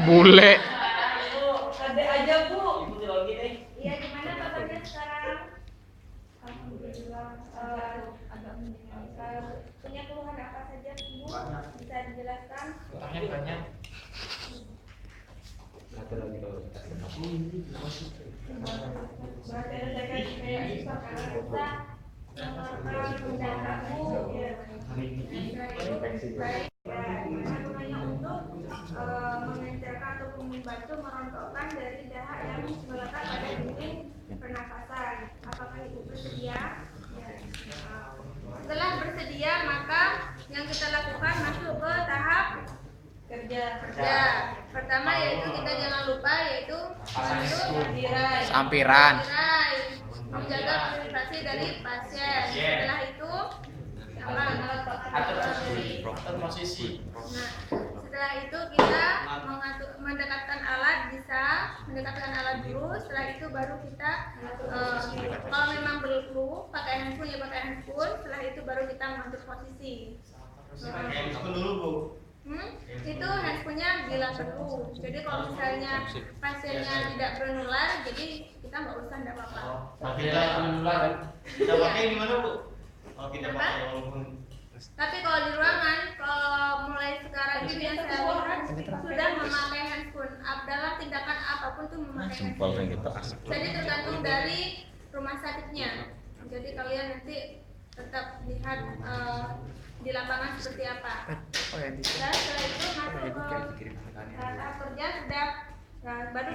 Bule. Ada aja Bu. Ibu tinggal gini. Iya, gimana kabarnya sekarang? Alhamdulillah. Punya keluhan apa saja Bu? Bisa dijelaskan? Utangnya banyak. Mengencerkan ataupun membantu merontokkan dari dahak yang melekat pada dinding pernafasan. Apakah itu bersedia? Ya. Setelah bersedia, maka yang kita lakukan masuk ke tahap kerja. Pertama yaitu kita jangan lupa yaitu Sampiran. menjaga privasi dari pasien. Setelah itu Atur posisi. Nah, setelah itu kita mendekatkan alat dulu. Setelah itu baru kita kalau memang perlu pakai handphone ya pakai handphone. Setelah itu baru kita mengatur posisi. Handphone dulu Bu. Itu handphonenya bila perlu. Jadi kalau misalnya pasiennya tidak bernular, jadi kita nggak usah, nggak apa-apa. Kita menular kan? Kita pakai di mana Bu? Kalau kita pakai walaupun. Tapi kalau di ruangan, kalau mulai sekarang ini yang saya lihat sudah memakai handphone. Dalam tindakan apapun tuh memakai handphone. Jadi tergantung dari rumah sakitnya. Jadi kalian nanti tetap lihat di lapangan seperti apa. Dan setelah itu masuk ke tahap kerja sudah, baru